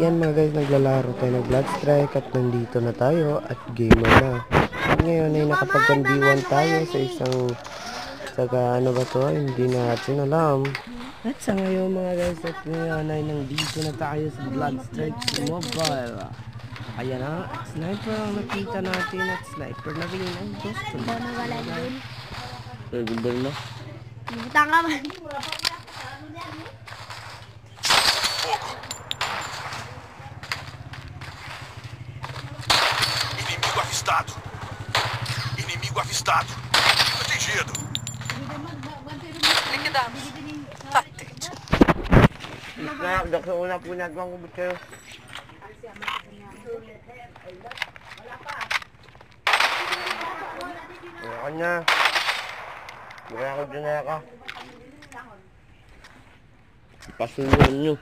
Yan mga guys, naglalaro tayo ng Bloodstrike at nandito na tayo at gamer na. At ngayon ay nakapag-1v1 tayo sa isang ano ba to, hindi natin alam. At sa ngayon mga guys, at ngayon ay nandito na tayo sa Bloodstrike Mobile. Ayan na, sniper ang nakita natin at sniper na rin ang gusto na. Gagawin na. Buta ka man. Inimigo avistado. Inimigo avistado. Atingido. Liquidado. Atento. Daksa una po nagawang kubot kayo. Wala na. Wala ko dyan na ka. Pasunod nyo.